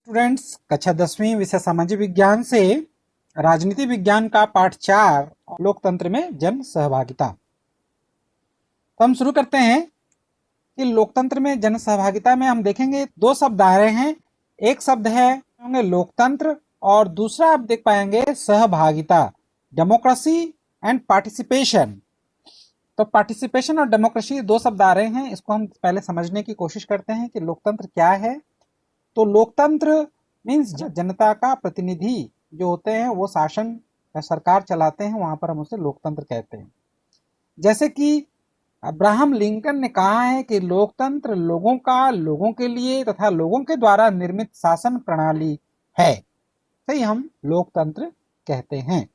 Students, कक्षा 10वीं विषय सामाजिक विज्ञान से राजनीति विज्ञान का पाठ 4 लोकतंत्र में जन सहभागिता। तो हम शुरू करते हैं कि लोकतंत्र में जन सहभागिता में हम देखेंगे दो शब्द आ रहे हैं। एक शब्द है होंगे लोकतंत्र और दूसरा आप देख पाएंगे सहभागिता, डेमोक्रेसी एंड पार्टिसिपेशन। तो पार्टिसिपेशन और डेमोक्रेसी दो शब्द आ रहे हैं, इसको हम पहले समझने की कोशिश करते हैं कि लोकतंत्र क्या है। तो लोकतंत्र मीन्स जनता का प्रतिनिधि जो होते हैं वो शासन या सरकार चलाते हैं, वहां पर हम उसे लोकतंत्र कहते हैं। जैसे कि अब्राहम लिंकन ने कहा है कि लोकतंत्र लोगों का लोगों के लिए तथा लोगों के द्वारा निर्मित शासन प्रणाली है, सही हम लोकतंत्र कहते हैं।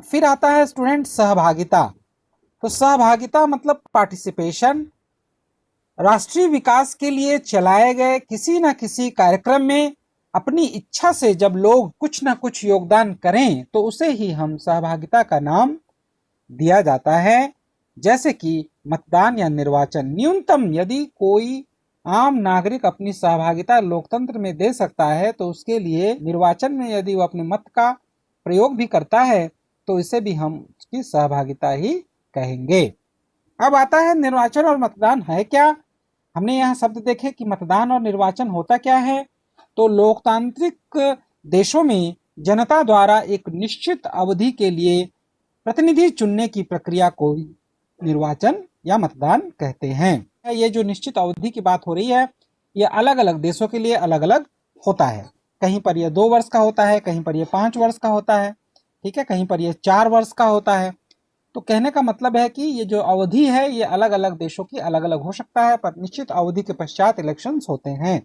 फिर आता है स्टूडेंट सहभागिता। तो सहभागिता मतलब पार्टिसिपेशन, राष्ट्रीय विकास के लिए चलाए गए किसी न किसी कार्यक्रम में अपनी इच्छा से जब लोग कुछ न कुछ योगदान करें तो उसे ही हम सहभागिता का नाम दिया जाता है। जैसे कि मतदान या निर्वाचन, न्यूनतम यदि कोई आम नागरिक अपनी सहभागिता लोकतंत्र में दे सकता है तो उसके लिए निर्वाचन में यदि वो अपने मत का प्रयोग भी करता है तो इसे भी हम उसकी सहभागिता ही कहेंगे। अब आता है निर्वाचन और मतदान है क्या। हमने यहाँ शब्द देखे कि मतदान और निर्वाचन होता क्या है। तो लोकतांत्रिक देशों में जनता द्वारा एक निश्चित अवधि के लिए प्रतिनिधि चुनने की प्रक्रिया को निर्वाचन या मतदान कहते हैं। ये जो निश्चित अवधि की बात हो रही है ये अलग अलग देशों के लिए अलग अलग होता है। कहीं पर यह 2 वर्ष का होता है, कहीं पर यह 5 वर्ष का होता है, ठीक है, कहीं पर यह 4 वर्ष का होता है। तो कहने का मतलब है कि ये जो अवधि है ये अलग अलग देशों की अलग अलग हो सकता है, पर निश्चित अवधि के पश्चात इलेक्शंस होते हैं।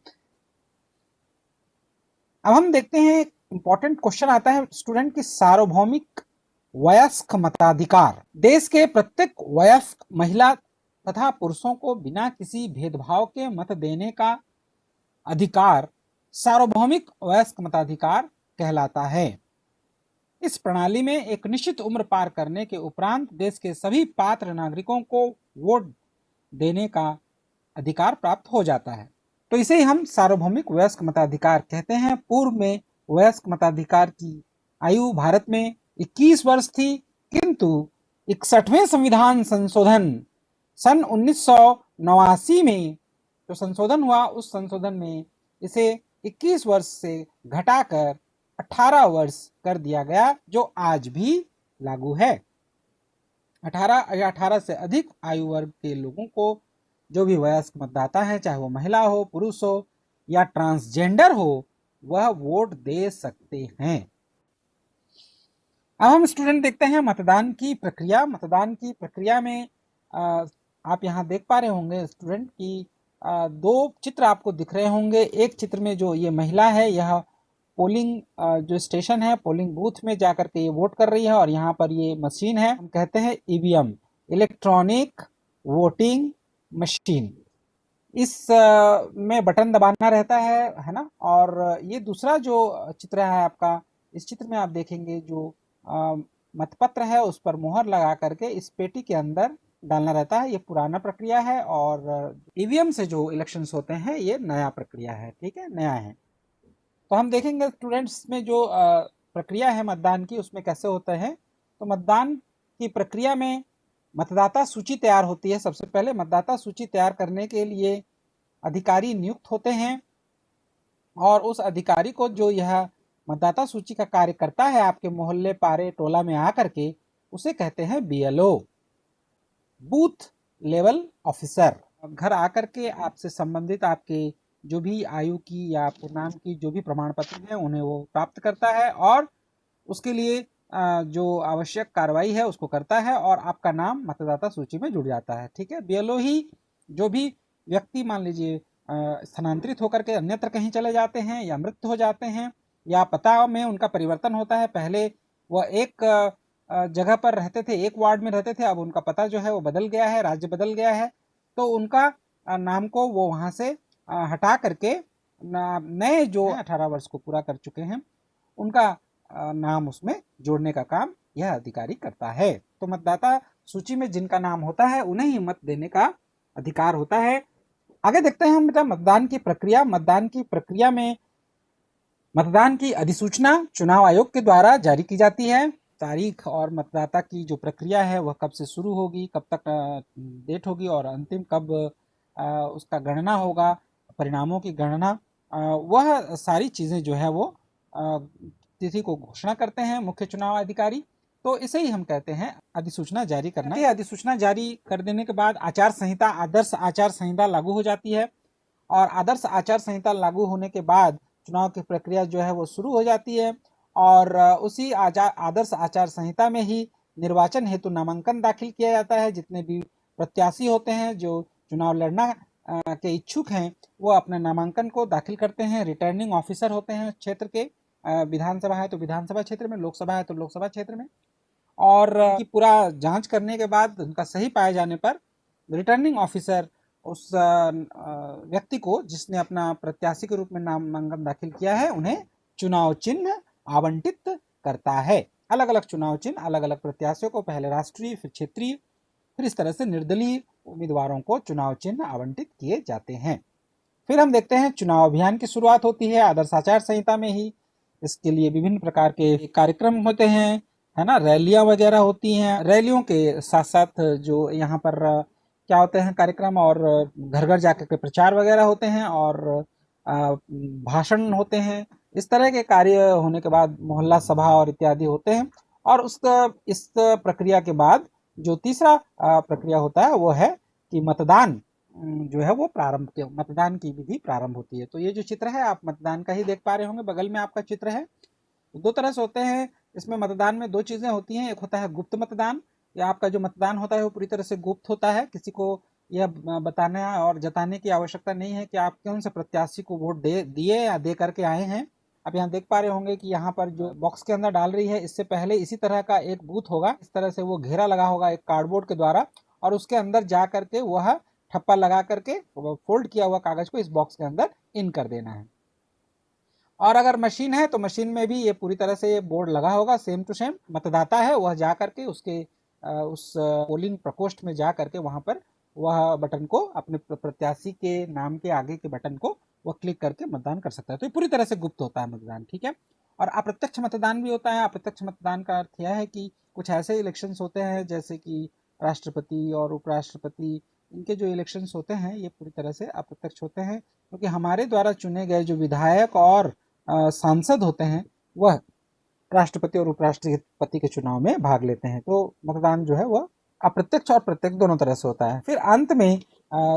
अब हम देखते हैं इंपॉर्टेंट क्वेश्चन आता है स्टूडेंट की सार्वभौमिक वयस्क मताधिकार। देश के प्रत्येक वयस्क महिला तथा पुरुषों को बिना किसी भेदभाव के मत देने का अधिकार सार्वभौमिक वयस्क मताधिकार कहलाता है। इस प्रणाली में एक निश्चित उम्र पार करने के उपरांत देश के सभी पात्र नागरिकों को वोट देने का अधिकार प्राप्त हो जाता है। तो इसे हम सार्वभौमिक वयस्क मताधिकार कहते हैं। पूर्व में वयस्क मताधिकार की आयु भारत में 21 वर्ष थी, किंतु 61वें संविधान संशोधन सन 1989 में जो संशोधन हुआ उस संशोधन में इसे 21 वर्ष से घटाकर 18 वर्ष कर दिया गया, जो आज भी लागू है। 18 या 18 से अधिक आयु वर्ग के लोगों को, जो भी वयस्क मतदाता है, चाहे वो महिला हो, पुरुष हो या ट्रांसजेंडर हो, वह वोट दे सकते हैं। अब हम स्टूडेंट देखते हैं मतदान की प्रक्रिया। मतदान की प्रक्रिया में आप यहाँ देख पा रहे होंगे स्टूडेंट की 2 चित्र आपको दिख रहे होंगे। एक चित्र में जो ये महिला है यह पोलिंग जो स्टेशन है, पोलिंग बूथ में जाकर के ये वोट कर रही है, और यहाँ पर ये मशीन है, हम कहते हैं ईवीएम, इलेक्ट्रॉनिक वोटिंग मशीन। इस में बटन दबाना रहता है ना। और ये दूसरा जो चित्र है आपका, इस चित्र में आप देखेंगे जो मतपत्र है उस पर मोहर लगा करके इस पेटी के अंदर डालना रहता है। ये पुराना प्रक्रिया है, और ईवीएम से जो इलेक्शंस होते हैं ये नया प्रक्रिया है, ठीक है, नया है। तो हम देखेंगे स्टूडेंट्स में जो प्रक्रिया है मतदान की उसमें कैसे होता है। तो मतदान की प्रक्रिया में मतदाता सूची तैयार होती है। सबसे पहले मतदाता सूची तैयार करने के लिए अधिकारी नियुक्त होते हैं, और उस अधिकारी को जो यह मतदाता सूची का कार्य करता है आपके मोहल्ले पारे टोला में आकर के, उसे कहते हैं बीएलओ, बूथ लेवल ऑफिसर। घर आकर के आपसे संबंधित आपके जो भी आयु की या पूर्णांक की जो भी प्रमाण पत्र हैं उन्हें वो प्राप्त करता है, और उसके लिए जो आवश्यक कार्रवाई है उसको करता है, और आपका नाम मतदाता सूची में जुड़ जाता है, ठीक है। बीएलओ ही जो भी व्यक्ति मान लीजिए स्थानांतरित होकर के अन्यत्र कहीं चले जाते हैं या मृत हो जाते हैं या पता में उनका परिवर्तन होता है, पहले वह एक जगह पर रहते थे, एक वार्ड में रहते थे, अब उनका पता जो है वो बदल गया है, राज्य बदल गया है, तो उनका नाम को वो वहां से हटा करके नए जो 18 वर्ष को पूरा कर चुके हैं उनका नाम उसमें जोड़ने का काम यह अधिकारी करता है। तो मतदाता सूची में जिनका नाम होता है उन्हें ही मत देने का अधिकार होता है। आगे देखते हैं हम बेटा मतदान की प्रक्रिया। मतदान की प्रक्रिया में मतदान की अधिसूचना चुनाव आयोग के द्वारा जारी की जाती है। तारीख और मतदाता की जो प्रक्रिया है वह कब से शुरू होगी, कब तक डेट होगी और अंतिम कब उसका गणना होगा, परिणामों की गणना, वह सारी चीज़ें जो है वो तिथि को घोषणा करते हैं मुख्य चुनाव अधिकारी। तो इसे ही हम कहते हैं अधिसूचना जारी करना। ये अधिसूचना जारी कर देने के बाद आचार संहिता, आदर्श आचार संहिता लागू हो जाती है और आदर्श आचार संहिता लागू होने के बाद चुनाव की प्रक्रिया जो है वो शुरू हो जाती है और उसी आदर्श आचार संहिता में ही निर्वाचन हेतु नामांकन दाखिल किया जाता है। जितने भी प्रत्याशी होते हैं जो चुनाव लड़ना के इच्छुक हैं वो अपना नामांकन को दाखिल करते हैं। रिटर्निंग ऑफिसर होते हैं क्षेत्र के, विधानसभा है तो विधानसभा क्षेत्र में, लोकसभा है तो लोकसभा क्षेत्र में, और पूरा जांच करने के बाद उनका सही पाए जाने पर रिटर्निंग ऑफिसर उस व्यक्ति को जिसने अपना प्रत्याशी के रूप में नामांकन दाखिल किया है उन्हें चुनाव चिन्ह आवंटित करता है। अलग अलग चुनाव चिन्ह अलग अलग प्रत्याशियों को, पहले राष्ट्रीय फिर क्षेत्रीय फिर इस तरह से निर्दलीय उम्मीदवारों को चुनाव चिन्ह आवंटित किए जाते हैं। फिर हम देखते हैं चुनाव अभियान की शुरुआत होती है आदर्श आचार संहिता में ही। इसके लिए विभिन्न प्रकार के कार्यक्रम होते हैं, है ना, रैलियां वगैरह होती हैं। रैलियों के साथ साथ जो यहाँ पर क्या होते हैं कार्यक्रम, और घर घर जाकर के प्रचार वगैरह होते हैं और भाषण होते हैं। इस तरह के कार्य होने के बाद मोहल्ला सभा और इत्यादि होते हैं और इस प्रक्रिया के बाद जो तीसरा प्रक्रिया होता है वो है कि मतदान जो है वो मतदान की विधि प्रारंभ होती है। तो ये जो चित्र है आप मतदान का ही देख पा रहे होंगे, बगल में आपका चित्र है। दो तरह से होते हैं इसमें मतदान में, दो चीजें होती हैं। एक होता है गुप्त मतदान, या आपका जो मतदान होता है वो पूरी तरह से गुप्त होता है, किसी को यह बताने और जताने की आवश्यकता नहीं है कि आप कौन से प्रत्याशी को वोट दिए या दे करके आए हैं। आप यहाँ देख पा रहे होंगे कि यहाँ पर जो बॉक्स के अंदर डाल रही है इससे पहले इसी तरह का एक बूथ होगा, इस तरह से वो घेरा लगा होगा एक कार्डबोर्ड के द्वारा और उसके अंदर जा करके वह ठप्पा लगा करके फोल्ड किया हुआ कागज को इस बॉक्स के अंदर इन कर देना है। और अगर मशीन है तो मशीन में भी ये पूरी तरह से ये बोर्ड लगा होगा, सेम टू सेम। मतदाता है वह जा करके उसके उस पोलिंग प्रकोष्ठ में जा करके वहां पर वह बटन को, अपने प्रत्याशी के नाम के आगे के बटन को वह क्लिक करके मतदान कर सकता है। तो ये पूरी तरह से गुप्त होता है मतदान, ठीक है। और अप्रत्यक्ष मतदान भी होता है। अप्रत्यक्ष मतदान का अर्थ यह है कि कुछ ऐसे इलेक्शंस होते हैं जैसे कि राष्ट्रपति और उपराष्ट्रपति, इनके जो इलेक्शंस होते हैं ये पूरी तरह से अप्रत्यक्ष होते हैं, क्योंकि हमारे द्वारा चुने गए जो विधायक और सांसद होते हैं वह राष्ट्रपति और उपराष्ट्रपति के चुनाव में भाग लेते हैं। तो मतदान जो है वह अप्रत्यक्ष और प्रत्यक्ष दोनों तरह से होता है। फिर अंत में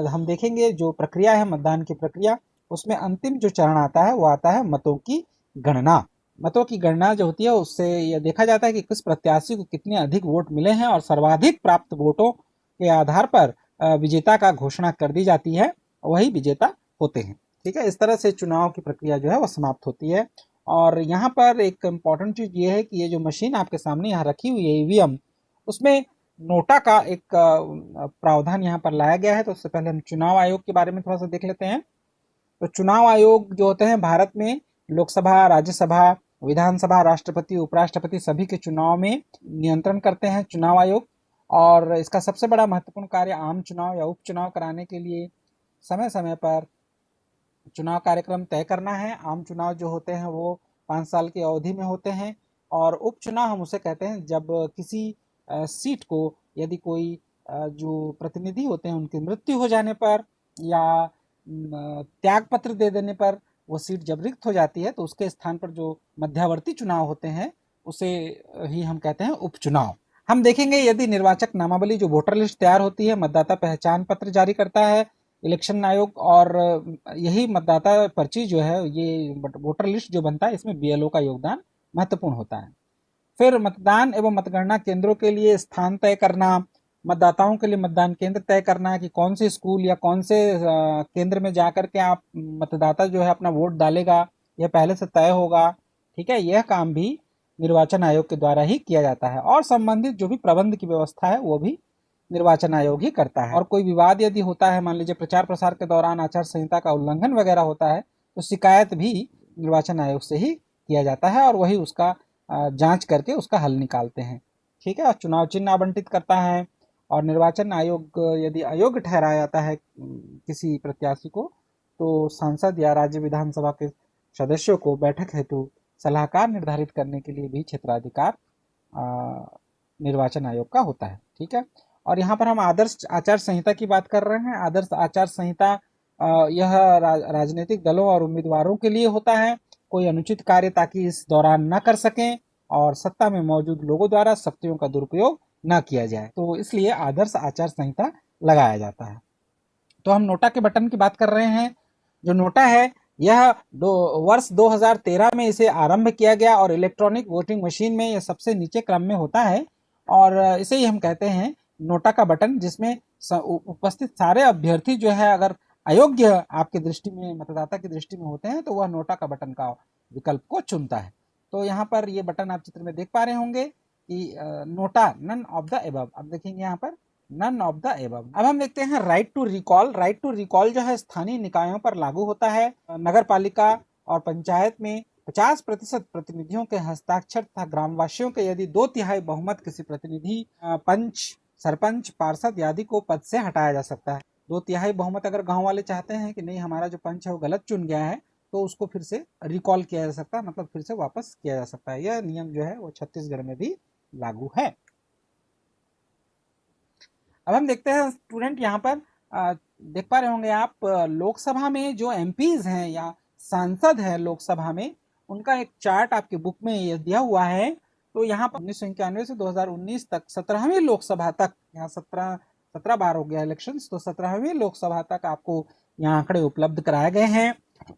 हम देखेंगे जो प्रक्रिया है मतदान की प्रक्रिया, उसमें अंतिम जो चरण आता है वो आता है मतों की गणना। मतों की गणना जो होती है उससे यह देखा जाता है कि किस प्रत्याशी को कितने अधिक वोट मिले हैं और सर्वाधिक प्राप्त वोटों के आधार पर विजेता का घोषणा कर दी जाती है, वही विजेता होते हैं, ठीक है। इस तरह से चुनाव की प्रक्रिया जो है वो समाप्त होती है। और यहाँ पर एक इम्पॉर्टेंट चीज ये है कि ये जो मशीन आपके सामने यहाँ रखी हुई है ईवीएम, उसमें नोटा का एक प्रावधान यहाँ पर लाया गया है। तो उससे पहले हम चुनाव आयोग के बारे में थोड़ा सा देख लेते हैं। तो चुनाव आयोग जो होते हैं भारत में लोकसभा, राज्यसभा, विधानसभा, राष्ट्रपति, उपराष्ट्रपति सभी के चुनाव में नियंत्रण करते हैं चुनाव आयोग। और इसका सबसे बड़ा महत्वपूर्ण कार्य आम चुनाव या उपचुनाव कराने के लिए समय समय पर चुनाव कार्यक्रम तय करना है। आम चुनाव जो होते हैं वो 5 साल की अवधि में होते हैं और उपचुनाव हम उसे कहते हैं जब किसी सीट को यदि कोई जो प्रतिनिधि होते हैं उनकी मृत्यु हो जाने पर या त्याग पत्र दे देने पर वो सीट जब रिक्त हो जाती है तो उसके स्थान पर जो मध्यावर्ती चुनाव होते हैं उसे ही हम कहते हैं उपचुनाव। हम देखेंगे यदि निर्वाचक नामावली जो वोटर लिस्ट तैयार होती है, मतदाता पहचान पत्र जारी करता है इलेक्शन आयोग, और यही मतदाता पर्ची जो है ये वोटर लिस्ट जो बनता है इसमें बीएलओ का योगदान महत्वपूर्ण होता है। फिर मतदान एवं मतगणना केंद्रों के लिए स्थान तय करना, मतदाताओं के लिए मतदान केंद्र तय करना है कि कौन से स्कूल या कौन से केंद्र में जाकर के आप मतदाता जो है अपना वोट डालेगा, यह पहले से तय होगा, ठीक है। यह काम भी निर्वाचन आयोग के द्वारा ही किया जाता है और संबंधित जो भी प्रबंध की व्यवस्था है वो भी निर्वाचन आयोग ही करता है। और कोई विवाद यदि होता है, मान लीजिए प्रचार प्रसार के दौरान आचार संहिता का उल्लंघन वगैरह होता है, तो शिकायत भी निर्वाचन आयोग से ही किया जाता है और वही उसका जांच करके उसका हल निकालते हैं, ठीक है। और चुनाव चिन्ह आवंटित करता है और निर्वाचन आयोग यदि अयोग्य ठहराया जाता है किसी प्रत्याशी को, तो सांसद या राज्य विधानसभा के सदस्यों को बैठक हेतु सलाहकार निर्धारित करने के लिए भी क्षेत्राधिकार निर्वाचन आयोग का होता है। ठीक है, और यहाँ पर हम आदर्श आचार संहिता की बात कर रहे हैं। आदर्श आचार संहिता यह राजनीतिक दलों और उम्मीदवारों के लिए होता है, कोई अनुचित कार्य ताकि इस दौरान न कर सकें और सत्ता में मौजूद लोगों द्वारा शक्तियों का दुरुपयोग न किया जाए, तो इसलिए आदर्श आचार संहिता लगाया जाता है। तो हम नोटा के बटन की बात कर रहे हैं। जो नोटा है यह वर्ष 2013 में इसे आरंभ किया गया और इलेक्ट्रॉनिक वोटिंग मशीन में यह सबसे नीचे क्रम में होता है और इसे ही हम कहते हैं नोटा का बटन, जिसमें उपस्थित सारे अभ्यर्थी जो है अगर अयोग्य आपके दृष्टि में, मतदाता की दृष्टि में होते हैं, तो वह नोटा का बटन का विकल्प को चुनता है। तो यहाँ पर ये बटन आप चित्र में देख पा रहे होंगे कि NOTA none of the above. अब देखेंगे यहाँ पर नन ऑफ द एबव। अब हम देखते हैं right to recall. Right to recall जो है स्थानीय निकायों पर लागू होता है। नगर पालिका और पंचायत में 50% प्रतिनिधियों के हस्ताक्षर तथा ग्रामवासियों के यदि 2/3 बहुमत किसी प्रतिनिधि, पंच, सरपंच, पार्षद आदि को पद से हटाया जा सकता है। 2/3 बहुमत अगर गांव वाले चाहते हैं कि नहीं हमारा जो पंच है वो गलत चुन गया है, तो उसको फिर से रिकॉल किया जा सकता है, मतलब फिर से वापस किया जा सकता है। यह नियम जो है वो छत्तीसगढ़ में भी लागू है। अब हम देखते हैं स्टूडेंट, यहाँ पर देख पा रहे होंगे आप, लोकसभा में जो एमपीज हैं या सांसद हैं लोकसभा में, उनका एक चार्ट आपकी बुक में ये दिया हुआ है। तो यहाँ पर 1991 से 2019 तक 17वीं लोकसभा तक, यहाँ 17 बार हो गया इलेक्शंस, तो 17वीं लोकसभा तक आपको यहाँ आंकड़े उपलब्ध कराए गए हैं।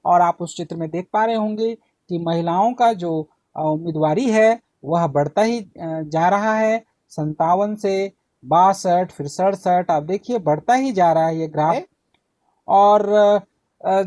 और आप उस चित्र में देख पा रहे होंगे कि महिलाओं का जो उम्मीदवारी है वह बढ़ता ही जा रहा है। 57 से 62, फिर 67, आप देखिए बढ़ता ही जा रहा है ये ग्राफ। और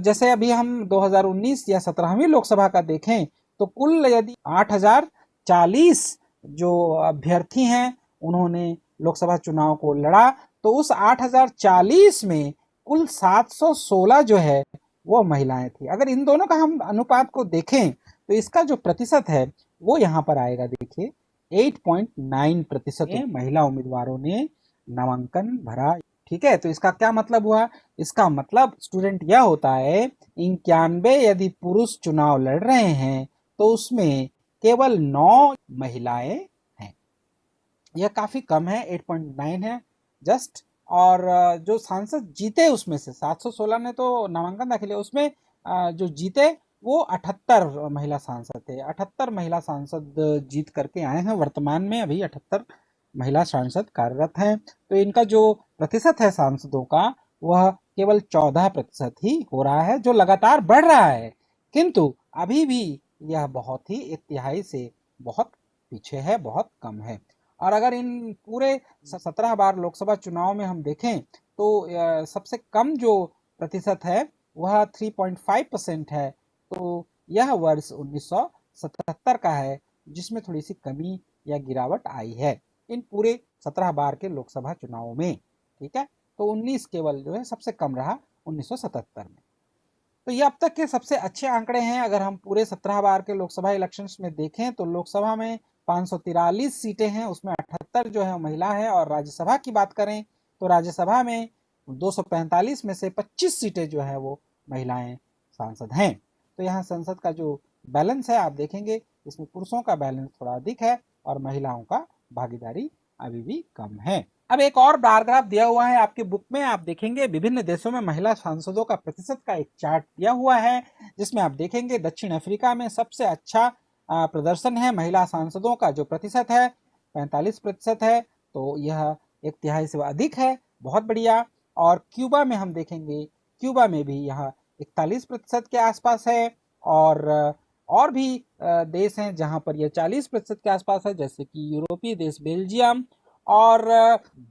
जैसे अभी हम 2019 या 17वीं लोकसभा का देखें तो कुल यदि 8040 जो अभ्यर्थी हैं उन्होंने लोकसभा चुनाव को लड़ा, तो उस 8040 में कुल 716 जो है वो महिलाएं थी। अगर इन दोनों का हम अनुपात को देखें तो इसका जो प्रतिशत है वो यहाँ पर आएगा, देखिए 8.9% महिला उम्मीदवारों ने नामांकन भरा। ठीक है, तो इसका क्या मतलब हुआ? इसका मतलब स्टूडेंट यह होता है 91 यदि पुरुष चुनाव लड़ रहे हैं तो उसमें केवल 9 महिलाएं हैं। यह काफी कम है, 8.9 है जस्ट। और जो सांसद जीते उसमें से 716 ने तो नामांकन दाखिल, उसमें जो जीते वो 78 महिला सांसद थे। 78 महिला सांसद जीत करके आए हैं। वर्तमान में अभी 78 महिला सांसद कार्यरत हैं। तो इनका जो प्रतिशत है सांसदों का वह केवल 14% ही हो रहा है, जो लगातार बढ़ रहा है, किंतु अभी भी यह बहुत ही 1/3 से बहुत पीछे है, बहुत कम है। और अगर इन पूरे 17 बार लोकसभा चुनाव में हम देखें तो सबसे कम जो प्रतिशत है वह 3.5% है। तो यह वर्ष 1977 का है, जिसमें थोड़ी सी कमी या गिरावट आई है इन पूरे 17 बार के लोकसभा चुनावों में। ठीक है, तो 19 केवल जो है सबसे कम रहा 1977 में। तो ये अब तक के सबसे अच्छे आंकड़े हैं। अगर हम पूरे 17 बार के लोकसभा इलेक्शंस में देखें तो लोकसभा में 543 सीटें हैं, उसमें 78 जो है महिला है। और राज्यसभा की बात करें तो राज्यसभा में 245 में से 25 सीटें जो है वो महिलाएं सांसद हैं। तो यहाँ संसद का जो बैलेंस है आप देखेंगे इसमें पुरुषों का बैलेंस थोड़ा अधिक है और महिलाओं का भागीदारी अभी भी कम है। अब एक और बार ग्राफ दिया हुआ है आपकी बुक में, आप देखेंगे विभिन्न देशों में महिला सांसदों का प्रतिशत का एक चार्ट दिया हुआ है, जिसमें आप देखेंगे दक्षिण अफ्रीका में सबसे अच्छा प्रदर्शन है। महिला सांसदों का जो प्रतिशत है 45% है, तो यह 1/3 से अधिक है, बहुत बढ़िया। और क्यूबा में हम देखेंगे, क्यूबा में भी यह 41% के आसपास है। और भी देश हैं जहां पर यह 40% के आसपास है, जैसे कि यूरोपीय देश बेल्जियम और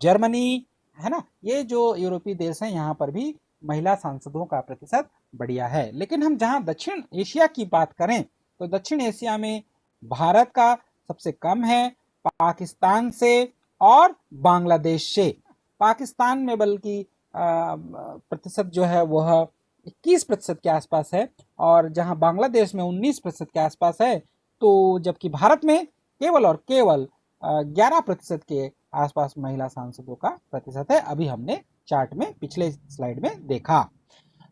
जर्मनी, है ना। ये जो यूरोपीय देश हैं यहाँ पर भी महिला सांसदों का प्रतिशत बढ़िया है। लेकिन हम जहाँ दक्षिण एशिया की बात करें तो दक्षिण एशिया में भारत का सबसे कम है, पाकिस्तान से और बांग्लादेश से। पाकिस्तान में बल्कि प्रतिशत जो है वह 21% के आसपास है, और जहां बांग्लादेश में 19% के आसपास है। तो जबकि भारत में केवल और केवल 11% के आसपास महिला सांसदों का प्रतिशत है, अभी हमने चार्ट में पिछले स्लाइड में देखा।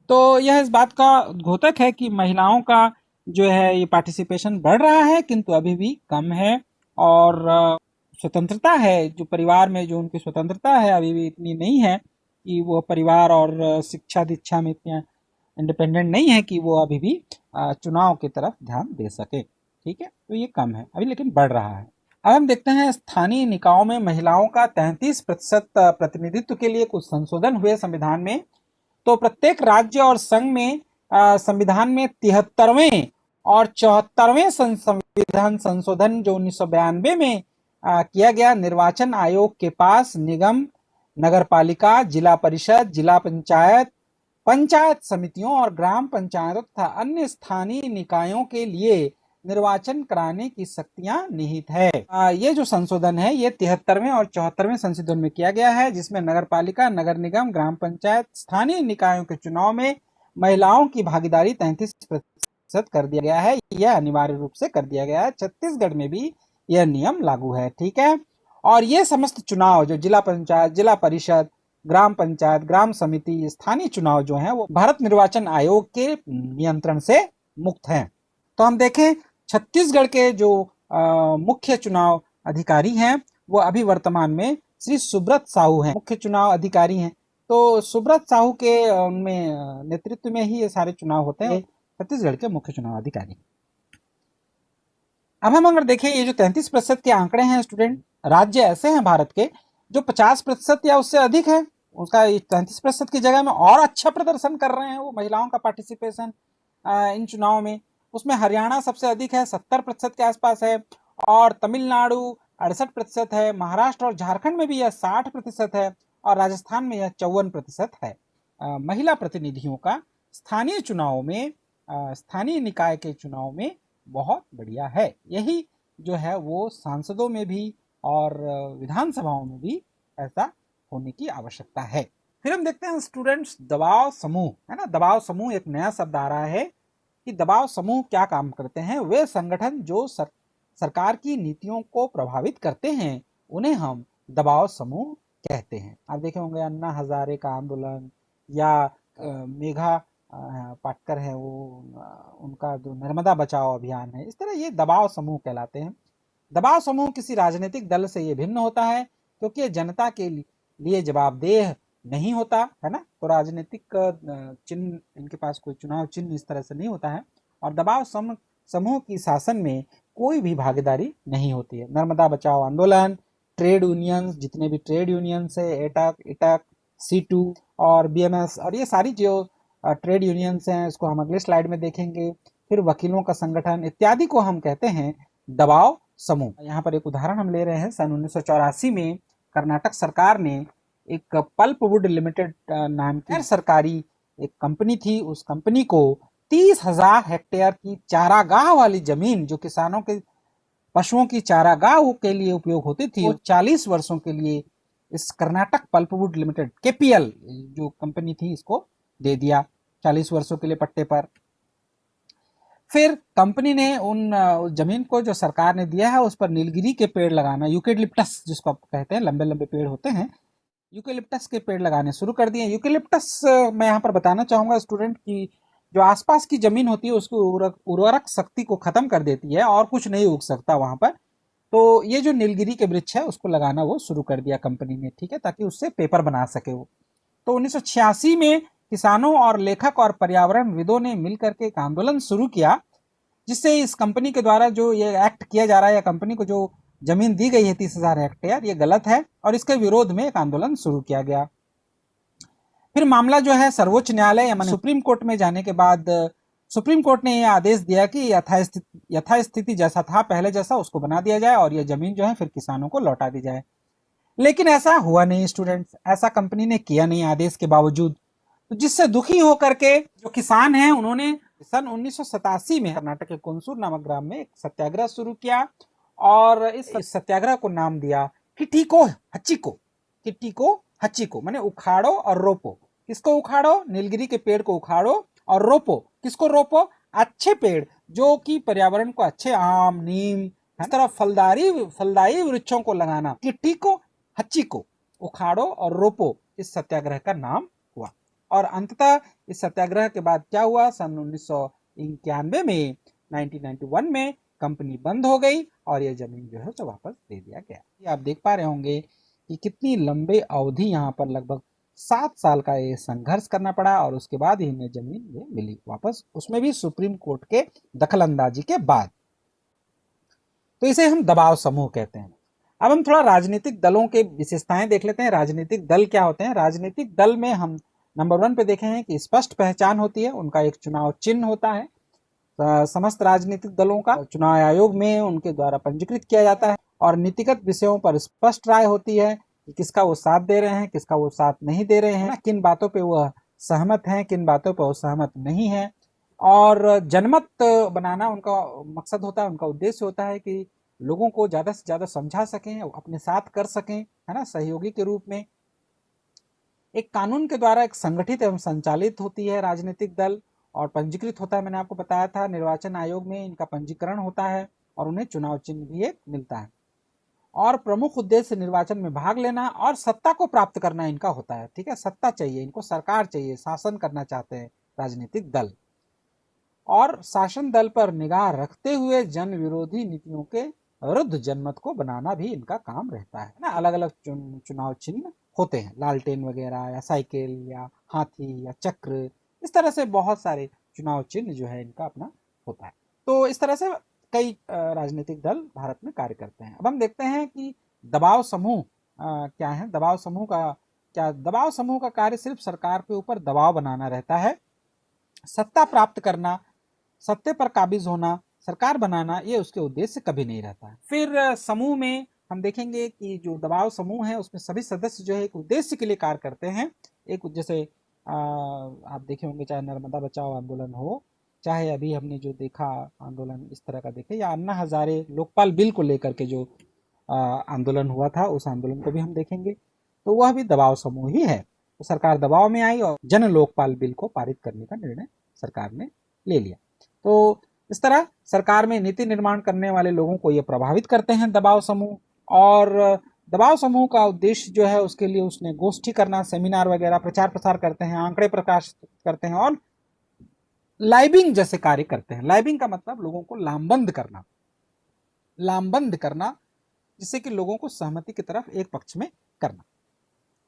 तो यह इस बात का द्योतक है कि महिलाओं का जो है ये पार्टिसिपेशन बढ़ रहा है, किंतु अभी भी कम है। और स्वतंत्रता है जो परिवार में, जो उनकी स्वतंत्रता है अभी भी इतनी नहीं है कि वो परिवार और शिक्षा दीक्षा में इतना इंडिपेंडेंट नहीं है कि वो अभी भी चुनाव की तरफ ध्यान दे सके। ठीक है, तो ये कम है अभी, लेकिन बढ़ रहा है। अब हम देखते हैं स्थानीय निकायों में महिलाओं का 33% प्रतिनिधित्व के लिए कुछ संशोधन हुए संविधान में। तो प्रत्येक राज्य और संघ में संविधान में 73वें और 74वें संविधान संशोधन जो 1992 में किया गया। निर्वाचन आयोग के पास निगम, नगरपालिका, जिला परिषद, जिला पंचायत, पंचायत समितियों और ग्राम पंचायतों तथा अन्य स्थानीय निकायों के लिए निर्वाचन कराने की शक्तियां निहित है। ये जो संशोधन है ये 73वें और 74वें संशोधन में किया गया है, जिसमें नगरपालिका, नगर निगम, ग्राम पंचायत, स्थानीय निकायों के चुनाव में महिलाओं की भागीदारी 33% कर दिया गया है। यह अनिवार्य रूप से कर दिया गया है। छत्तीसगढ़ में भी यह नियम लागू है। ठीक है, और ये समस्त चुनाव जो जिला पंचायत, जिला परिषद, ग्राम पंचायत, ग्राम समिति, स्थानीय चुनाव जो है वो भारत निर्वाचन आयोग के नियंत्रण से मुक्त हैं। तो हम देखें छत्तीसगढ़ के जो मुख्य चुनाव अधिकारी हैं वो अभी वर्तमान में श्री सुब्रत साहू हैं, मुख्य चुनाव अधिकारी हैं। तो सुब्रत साहू के उनमें नेतृत्व में ही ये सारे चुनाव होते हैं, छत्तीसगढ़ के मुख्य चुनाव अधिकारी। अब हम अगर देखें ये जो 33% के आंकड़े हैं स्टूडेंट, राज्य ऐसे हैं भारत के जो 50% या उससे अधिक है, उसका 33% की जगह में और अच्छा प्रदर्शन कर रहे हैं वो महिलाओं का पार्टिसिपेशन इन चुनाव में। उसमें हरियाणा सबसे अधिक है, 70% के आसपास है, और तमिलनाडु 68% है, महाराष्ट्र और झारखंड में भी यह 60% है, और राजस्थान में यह 54% है। महिला प्रतिनिधियों का स्थानीय चुनाव में, स्थानीय निकाय के चुनाव में बहुत बढ़िया है। यही जो है वो सांसदों में भी और विधानसभाओं में भी ऐसा होने की आवश्यकता है। फिर हम देखते हैं स्टूडेंट्स दबाव समूह, है ना। दबाव समूह एक नया शब्द आ रहा है कि दबाव समूह क्या काम करते हैं। वे संगठन जो सरकार की नीतियों को प्रभावित करते हैं उन्हें हम दबाव समूह कहते हैं। आप देखे होंगे अन्ना हजारे का आंदोलन, या मेघा पाटकर है वो, उनका जो नर्मदा बचाओ अभियान है, इस तरह ये दबाव समूह कहलाते हैं। दबाव समूह किसी राजनीतिक दल से ये भिन्न होता है क्योंकि ये जनता के लिए जवाबदेह नहीं होता है ना। तो राजनीतिक चिन्ह इनके पास कोई चुनाव चिन्ह इस तरह से नहीं होता है, और दबाव समूह की शासन में कोई भी भागीदारी नहीं होती है। नर्मदा बचाओ आंदोलन, ट्रेड यूनियंस, जितने भी ट्रेड यूनियंस है, एटक, इटक, C2 और BMS, और ये सारी जो ट्रेड यूनियंस हैं इसको हम अगले स्लाइड में देखेंगे। फिर वकीलों का संगठन इत्यादि को हम कहते हैं दबाव समूह। यहाँ पर एक उदाहरण हम ले रहे हैं। सन 1984 में कर्नाटक सरकार ने एक पल्पवुड लिमिटेड नाम की सरकारी एक कंपनी थी, उस कंपनी को 30,000 हेक्टेयर की चारागाह वाली जमीन, जो किसानों के पशुओं की चारागाह के लिए उपयोग होती थी, वो 40 वर्षों के लिए इस कर्नाटक पल्पवुड लिमिटेड KPL जो कंपनी थी इसको दे दिया 40 वर्षों के लिए पट्टे पर। फिर कंपनी ने उन जमीन को जो सरकार ने दिया है उस पर नीलगिरी के पेड़ लगाना, यूकेलिप्टस जिसको आप कहते हैं, लंबे लंबे पेड़ होते हैं, यूकेलिप्टस के पेड़ लगाने शुरू कर दिए। यूकेलिप्टस मैं यहाँ पर बताना चाहूंगा स्टूडेंट की जो आसपास की जमीन होती है उसकी उर्वरक शक्ति को खत्म कर देती है और कुछ नहीं उग सकता वहां पर। तो ये जो नीलगिरी के वृक्ष है उसको लगाना वो शुरू कर दिया कंपनी ने, ठीक है, ताकि उससे पेपर बना सके वो। तो 1986 में किसानों और लेखक और पर्यावरण विदों ने मिलकर के एक आंदोलन शुरू किया, जिससे इस कंपनी के द्वारा जो ये एक्ट किया जा रहा है या कंपनी को जो जमीन दी गई है 30,000 हेक्टेयर, ये गलत है, और इसके विरोध में एक आंदोलन शुरू किया गया। फिर मामला जो है सर्वोच्च न्यायालय यानी सुप्रीम कोर्ट में जाने के बाद सुप्रीम कोर्ट ने यह आदेश दिया कि यथास्थिति जैसा था पहले जैसा उसको बना दिया जाए और यह जमीन जो है फिर किसानों को लौटा दी जाए। लेकिन ऐसा हुआ नहीं स्टूडेंट्स, ऐसा कंपनी ने किया नहीं आदेश के बावजूद। तो जिससे दुखी होकर के जो किसान हैं उन्होंने सन 1987 में कर्नाटक के कोंसूर नामक ग्राम में एक सत्याग्रह शुरू किया, और इस सत्याग्रह को नाम दिया किट्टीको हच्चीको। किट्टीको हच्चीको माने उखाड़ो और रोपो। किसको उखाड़ो? नीलगिरी के पेड़ को उखाड़ो, और रोपो किसको? रोपो अच्छे पेड़ जो कि पर्यावरण को अच्छे, आम, नीम, इस तरह फलदायी वृक्षों को लगाना। किट्टीको हच्चिको, उखाड़ो और रोपो इस सत्याग्रह का नाम हुआ। और अंततः इस सत्याग्रह के बाद क्या हुआ, सन 1991 में 1991 में कंपनी बंद हो गई और ये जमीन जो है उसे वापस दे दिया गया। ये आप देख पा रहे होंगे कि कितनी लंबे अवधि यहाँ पर लगभग 7 साल का ये संघर्ष करना पड़ा और उसके बाद ही इन्हें जमीन ये मिली वापस, उसमें भी सुप्रीम कोर्ट के दखल अंदाजी के बाद। तो इसे हम दबाव समूह कहते हैं। अब हम थोड़ा राजनीतिक दलों के विशेषताएं देख लेते हैं। राजनीतिक दल क्या होते हैं। राजनीतिक दल में हम नंबर 1 पे देखे हैं कि स्पष्ट पहचान होती है, उनका एक चुनाव चिन्ह होता है। समस्त राजनीतिक दलों का चुनाव आयोग में उनके द्वारा पंजीकृत किया जाता है और नीतिगत विषयों पर स्पष्ट राय होती है कि किसका वो साथ दे रहे हैं, किसका वो साथ नहीं दे रहे हैं, किन बातों पे वह सहमत हैं, किन बातों पर वो सहमत नहीं है। और जनमत बनाना उनका मकसद होता है, उनका उद्देश्य होता है कि लोगों को ज़्यादा से ज़्यादा समझा सकें, अपने साथ कर सकें, है ना, सहयोगी के रूप में। एक कानून के द्वारा एक संगठित एवं संचालित होती है राजनीतिक दल और पंजीकृत होता है। मैंने आपको बताया था निर्वाचन आयोग में इनका पंजीकरण होता है और उन्हें चुनाव चिन्ह भी एक मिलता है। और प्रमुख उद्देश्य निर्वाचन में भाग लेना और सत्ता को प्राप्त करना इनका होता है। ठीक है, सत्ता चाहिए इनको, सरकार चाहिए, शासन करना चाहते हैं राजनीतिक दल। और शासन दल पर निगाह रखते हुए जन विरोधी नीतियों के विरुद्ध जनमत को बनाना भी इनका काम रहता है ना। अलग अलग चुनाव चिन्ह होते हैं, लालटेन वगैरह या साइकिल या हाथी या चक्र, इस तरह से बहुत सारे चुनाव चिन्ह जो है इनका अपना होता है। तो इस तरह से कई राजनीतिक दल भारत में कार्य करते हैं। अब हम देखते हैं कि दबाव समूह क्या है। दबाव समूह का क्या, दबाव समूह का कार्य सिर्फ सरकार के ऊपर दबाव बनाना रहता है। सत्ता प्राप्त करना, सत्ते पर काबिज होना, सरकार बनाना, ये उसके उद्देश्य कभी नहीं रहता है। फिर समूह में हम देखेंगे कि जो दबाव समूह है उसमें सभी सदस्य जो है एक उद्देश्य के लिए कार्य करते हैं। एक जैसे आप देखे होंगे, चाहे नर्मदा बचाओ आंदोलन हो, चाहे अभी हमने जो देखा आंदोलन इस तरह का देखे, या अन्ना हजारे लोकपाल बिल को लेकर के जो आंदोलन हुआ था, उस आंदोलन को भी हम देखेंगे। तो वह भी दबाव समूह ही है। तो सरकार दबाव में आई और जन लोकपाल बिल को पारित करने का निर्णय सरकार ने ले लिया। तो इस तरह सरकार में नीति निर्माण करने वाले लोगों को ये प्रभावित करते हैं दबाव समूह। और दबाव समूह का उद्देश्य जो है उसके लिए उसने गोष्ठी करना, सेमिनार वगैरह, प्रचार प्रसार करते हैं, आंकड़े प्रकाशित करते हैं और लाइबिंग जैसे कार्य करते हैं। लाइबिंग का मतलब लोगों को लामबंद करना, लामबंद करना, जिससे कि लोगों को सहमति की तरफ एक पक्ष में करना।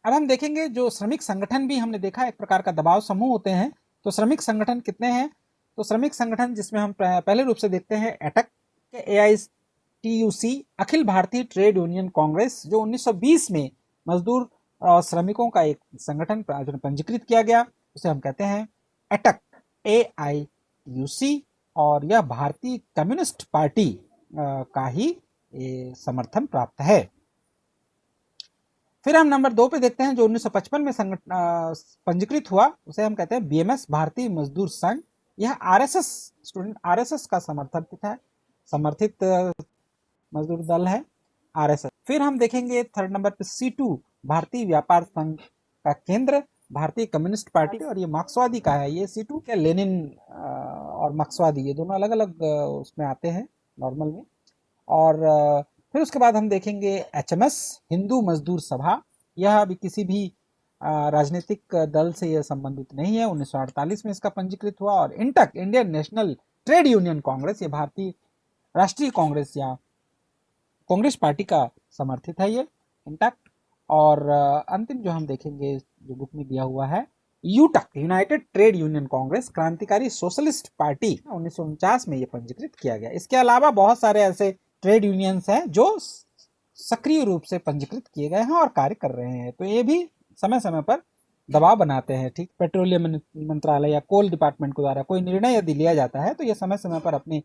अब हम देखेंगे जो श्रमिक संगठन भी हमने देखा एक प्रकार का दबाव समूह होते हैं। तो श्रमिक संगठन कितने हैं। तो श्रमिक संगठन जिसमें हम पहले रूप से देखते हैं AITUC, AITUC, Akhil Bharatiya trade union Congress, जो 1920 में मजदूर और श्रमिकों का एक संगठन पंजीकृत किया गया, उसे हम कहते हैं एटक, AITUC। और यह भारतीय कम्युनिस्ट पार्टी का ही समर्थन प्राप्त है। फिर हम नंबर 2 पे देखते हैं जो 1955 में पंजीकृत हुआ, उसे हम कहते हैं BMS, भारतीय मजदूर संघ। यह RSS, स्टूडेंट RSS का समर्थित मजदूर दल है, RSS। फिर हम देखेंगे थर्ड नंबर पे C2, भारतीय व्यापार संघ का केंद्र, भारतीय कम्युनिस्ट पार्टी, और ये मार्क्सवादी का है। ये C2 क्या, लेनिन और मार्क्सवादी, ये दोनों अलग अलग उसमें आते हैं नॉर्मल में। और फिर उसके बाद हम देखेंगे HMS, हिंदू मजदूर सभा। यह अभी किसी भी राजनीतिक दल से यह संबंधित नहीं है, 1948 में इसका पंजीकृत हुआ। और INTUC, Indian national trade union Congress, ये भारतीय राष्ट्रीय कांग्रेस या कांग्रेस पार्टी का समर्थित है ये इंटक। और अंतिम जो हम देखेंगे जो बुक में दिया हुआ है, यूटक, यूनाइटेड ट्रेड यूनियन कांग्रेस, क्रांतिकारी सोशलिस्ट पार्टी, 1949 में ये पंजीकृत किया गया। इसके अलावा बहुत सारे ऐसे ट्रेड यूनियंस हैं जो सक्रिय रूप से पंजीकृत किए गए हैं और कार्य कर रहे हैं। तो ये भी समय समय पर दबाव बनाते हैं। ठीक, पेट्रोलियम मंत्रालय या कोल डिपार्टमेंट के द्वारा कोई निर्णय यदि लिया जाता है तो ये समय समय पर अपने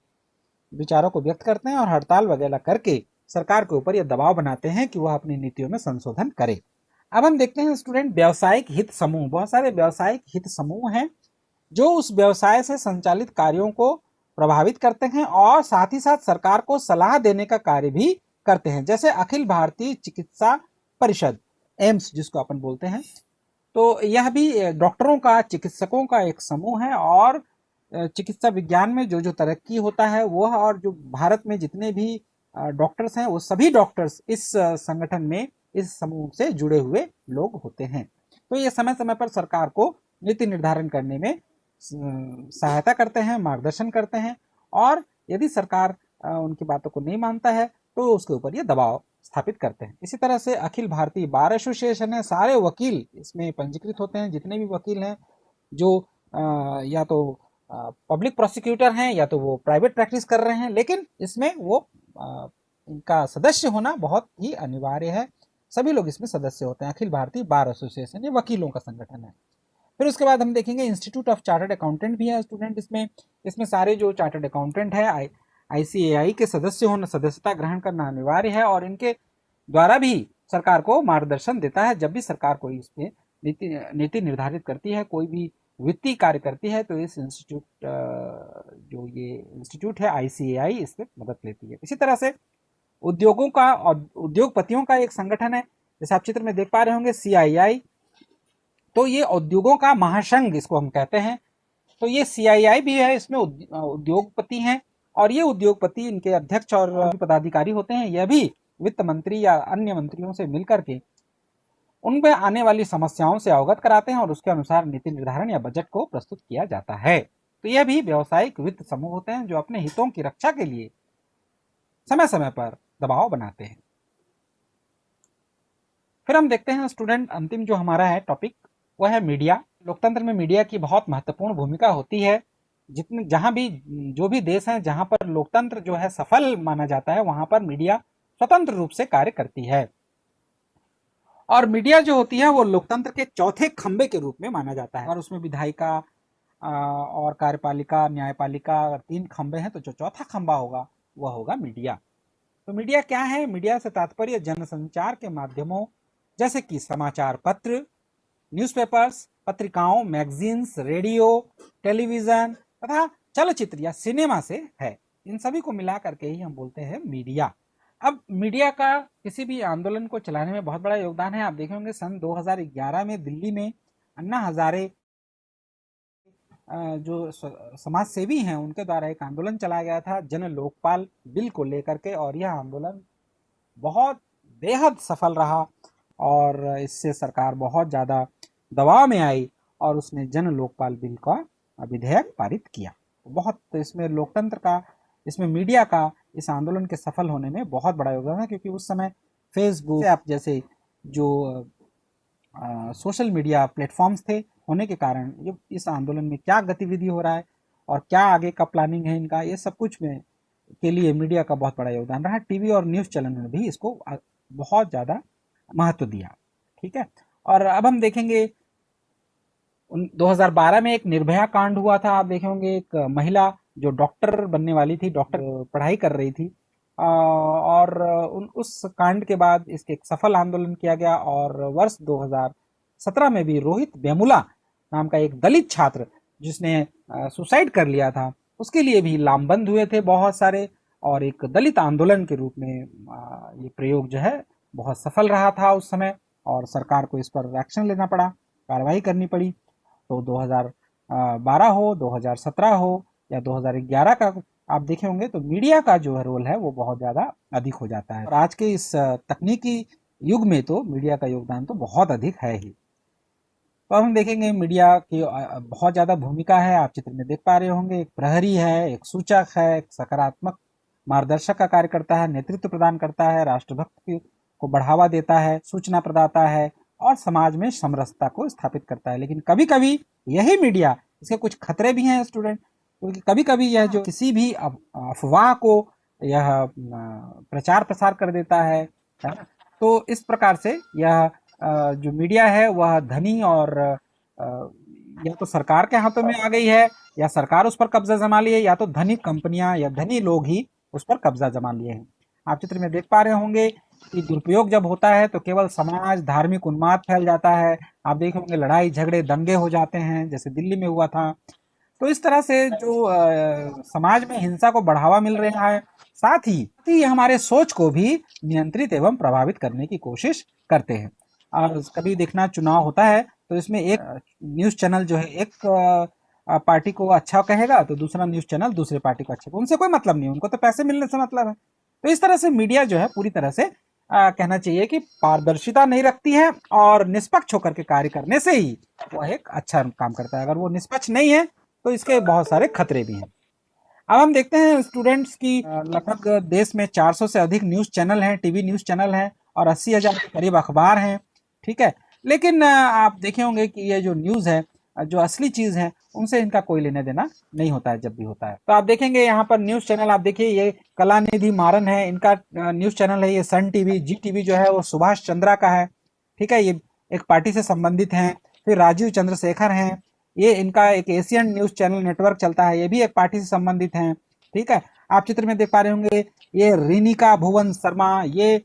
विचारों को व्यक्त करते हैं और हड़ताल वगैरह करके सरकार के ऊपर यह दबाव बनाते हैं कि वह अपनी नीतियों में संशोधन करे। अब हम देखते हैं स्टूडेंट व्यावसायिक हित समूह। बहुत सारे व्यावसायिक हित समूह हैं जो उस व्यवसाय से संचालित कार्यों को प्रभावित करते हैं और साथ ही साथ सरकार को सलाह देने का कार्य भी करते हैं। जैसे अखिल भारतीय चिकित्सा परिषद, एम्स जिसको अपन बोलते हैं, तो यह भी डॉक्टरों का, चिकित्सकों का एक समूह है। और चिकित्सा विज्ञान में जो जो तरक्की होता है वह, और जो भारत में जितने भी डॉक्टर्स हैं वो सभी डॉक्टर्स इस संगठन में इस समूह से जुड़े हुए लोग होते हैं। तो ये समय समय पर सरकार को नीति निर्धारण करने में सहायता करते हैं, मार्गदर्शन करते हैं, और यदि सरकार उनकी बातों को नहीं मानता है तो उसके ऊपर ये दबाव स्थापित करते हैं। इसी तरह से अखिल भारतीय बार एसोसिएशन है, सारे वकील इसमें पंजीकृत होते हैं, जितने भी वकील हैं जो या तो पब्लिक प्रोसिक्यूटर हैं या तो वो प्राइवेट प्रैक्टिस कर रहे हैं, लेकिन इसमें वो इनका सदस्य होना बहुत ही अनिवार्य है। सभी लोग इसमें सदस्य होते हैं। अखिल भारतीय बार एसोसिएशन ये वकीलों का संगठन है। फिर उसके बाद हम देखेंगे इंस्टीट्यूट ऑफ चार्टर्ड अकाउंटेंट भी है स्टूडेंट। इसमें सारे जो चार्टर्ड अकाउंटेंट है ICAI के सदस्य होना, सदस्यता ग्रहण करना अनिवार्य है, और इनके द्वारा भी सरकार को मार्गदर्शन देता है। जब भी सरकार कोई इसमें नीति निर्धारित करती है, कोई भी वित्तीय कार्य करती है, तो इस इंस्टीट्यूट जो ये इंस्टीट्यूट है ICAI इसमें मदद लेती है। इसी तरह से उद्योगों का और उद्योगपतियों का एक संगठन है, जैसे आप चित्र में देख पा रहे होंगे CII। तो ये उद्योगों का महासंघ इसको हम कहते हैं। तो ये CII भी है, इसमें उद्योगपति हैं, और ये उद्योगपति इनके अध्यक्ष और पदाधिकारी होते हैं। यह भी वित्त मंत्री या अन्य मंत्रियों से मिलकर के उनपे आने वाली समस्याओं से अवगत कराते हैं और उसके अनुसार नीति निर्धारण या बजट को प्रस्तुत किया जाता है। तो यह भी व्यावसायिक वित्त समूह होते हैं जो अपने हितों की रक्षा के लिए समय समय पर दबाव बनाते हैं। फिर हम देखते हैं स्टूडेंट, अंतिम जो हमारा है टॉपिक वह है मीडिया। लोकतंत्र में मीडिया की बहुत महत्वपूर्ण भूमिका होती है। जितने जहां भी जो भी देश हैं जहां पर लोकतंत्र जो है सफल माना जाता है, वहां पर मीडिया स्वतंत्र रूप से कार्य करती है। और मीडिया जो होती है वो लोकतंत्र के चौथे खंबे के रूप में माना जाता है, और उसमें विधायिका और कार्यपालिका, न्यायपालिका, अगर 3 खंबे हैं तो जो चौथा खंबा होगा वह होगा मीडिया। तो मीडिया क्या है? मीडिया से तात्पर्य जनसंचार के माध्यमों जैसे कि समाचार पत्र, न्यूज़पेपर्स, पत्रिकाओं, मैगजीन्स, रेडियो, टेलीविजन तथा चलचित्र या सिनेमा से है। इन सभी को मिला करके ही हम बोलते हैं मीडिया। अब मीडिया का किसी भी आंदोलन को चलाने में बहुत बड़ा योगदान है। आप देखे होंगे सन 2011 में दिल्ली में अन्ना हजारे जो समाज सेवी हैं उनके द्वारा एक आंदोलन चलाया गया था जन लोकपाल बिल को लेकर के, और यह आंदोलन बहुत बेहद सफल रहा, और इससे सरकार बहुत ज़्यादा दबाव में आई और उसने जन लोकपाल बिल का विधेयक पारित किया। बहुत इसमें लोकतंत्र का, इसमें मीडिया का इस आंदोलन के सफल होने में बहुत बड़ा योगदान है, क्योंकि उस समय फेसबुक ऐप जैसे जो सोशल मीडिया प्लेटफॉर्म्स थे होने के कारण ये इस आंदोलन में क्या गतिविधि हो रहा है और क्या आगे का प्लानिंग है इनका, ये सब कुछ में के लिए मीडिया का बहुत बड़ा योगदान रहा। टीवी और न्यूज़ चैनल ने भी इसको बहुत ज़्यादा महत्व दिया। ठीक है, और अब हम देखेंगे 2012 में एक निर्भया कांड हुआ था। आप देखेंगे एक महिला जो डॉक्टर बनने वाली थी, डॉक्टर पढ़ाई कर रही थी, और उस कांड के बाद इसके एक सफल आंदोलन किया गया, और वर्ष 2017 में भी रोहित वेमुला नाम का एक दलित छात्र जिसने सुसाइड कर लिया था, उसके लिए भी लामबंद हुए थे बहुत सारे, और एक दलित आंदोलन के रूप में ये प्रयोग जो है बहुत सफल रहा था उस समय, और सरकार को इस पर एक्शन लेना पड़ा, कार्रवाई करनी पड़ी। तो 2012 हो, 2017 हो या 2011 का आप देखे होंगे तो मीडिया का जो रोल है वो बहुत ज़्यादा अधिक हो जाता है, और आज के इस तकनीकी युग में तो मीडिया का योगदान तो बहुत अधिक है ही। तो हम देखेंगे मीडिया की बहुत ज़्यादा भूमिका है। आप चित्र में देख पा रहे होंगे, एक प्रहरी है, एक सूचक है, एक सकारात्मक मार्गदर्शक का कार्य करता है, नेतृत्व प्रदान करता है, राष्ट्रभक्ति को बढ़ावा देता है, सूचना प्रदाता है, और समाज में समरसता को स्थापित करता है। लेकिन कभी कभी यही मीडिया, इसके कुछ खतरे भी हैं स्टूडेंट, क्योंकि कभी कभी यह जो किसी भी अफवाह को यह प्रचार प्रसार कर देता है, तो इस प्रकार से यह जो मीडिया है वह धनी और या तो सरकार के हाथों में आ गई है, या सरकार उस पर कब्जा जमा ली है, या तो धनी कंपनियां या धनी लोग ही उस पर कब्जा जमा लिए हैं। आप चित्र में देख पा रहे होंगे कि दुरुपयोग जब होता है तो केवल समाज, धार्मिक उन्माद फैल जाता है। आप देखे होंगे लड़ाई झगड़े दंगे हो जाते हैं, जैसे दिल्ली में हुआ था। तो इस तरह से जो समाज में हिंसा को बढ़ावा मिल रहा है, साथ ही हमारे सोच को भी नियंत्रित एवं प्रभावित करने की कोशिश करते हैं। और कभी देखना चुनाव होता है तो इसमें एक न्यूज़ चैनल जो है एक पार्टी को अच्छा कहेगा तो दूसरा न्यूज़ चैनल दूसरे पार्टी को अच्छा, उनसे कोई मतलब नहीं, उनको तो पैसे मिलने से मतलब है। तो इस तरह से मीडिया जो है पूरी तरह से कहना चाहिए कि पारदर्शिता नहीं रखती है और निष्पक्ष होकर के कार्य करने से ही वह एक अच्छा काम करता है। अगर वो निष्पक्ष नहीं है तो इसके बहुत सारे खतरे भी हैं। अब हम देखते हैं स्टूडेंट्स की लगभग देश में 400 से अधिक न्यूज़ चैनल हैं, टीवी न्यूज़ चैनल हैं और 80,000 के करीब अखबार हैं, ठीक है। लेकिन आप देखे होंगे कि ये जो न्यूज़ है, जो असली चीज़ है, उनसे इनका कोई लेना देना नहीं होता है जब भी होता है। तो आप देखेंगे यहाँ पर न्यूज़ चैनल, आप देखिए ये कलानिधि मारन है, इनका न्यूज़ चैनल है। ये सन टीवी, जी टीवी जो है वो सुभाष चंद्रा का है, ठीक है। ये एक पार्टी से संबंधित हैं। फिर राजीव चंद्रशेखर हैं, ये इनका एक एशियन न्यूज चैनल नेटवर्क चलता है, ये भी एक पार्टी से संबंधित हैं, ठीक है। आप चित्र में देख पा रहे होंगे ये रिनिका भुवन शर्मा, ये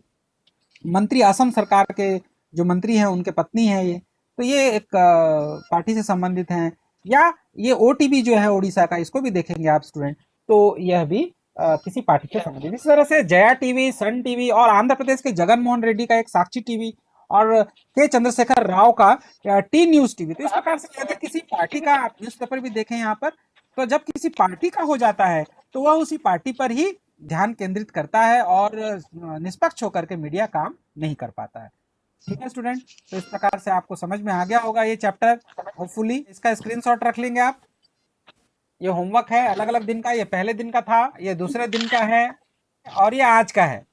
मंत्री असम सरकार के जो मंत्री हैं उनके पत्नी है ये, तो ये एक पार्टी से संबंधित हैं। या ये ओटीवी जो है उड़ीसा का, इसको भी देखेंगे आप स्टूडेंट, तो यह भी किसी पार्टी से संबंधित। इस तरह से जया टीवी, सन टीवी और आंध्र प्रदेश के जगन मोहन रेड्डी का एक साक्षी टीवी और के चंद्रशेखर राव का टी न्यूज टीवी। तो इस प्रकार से यदि किसी पार्टी का आप न्यूज़पेपर भी देखें यहाँ पर, तो जब किसी पार्टी का हो जाता है तो वह उसी पार्टी पर ही ध्यान केंद्रित करता है और निष्पक्ष होकर के मीडिया काम नहीं कर पाता है, ठीक है स्टूडेंट। तो इस प्रकार से आपको समझ में आ गया होगा ये चैप्टर, होपफुली। इसका स्क्रीनशॉट रख लेंगे आप। ये होमवर्क है अलग अलग दिन का, ये पहले दिन का था, ये दूसरे दिन का है और ये आज का है।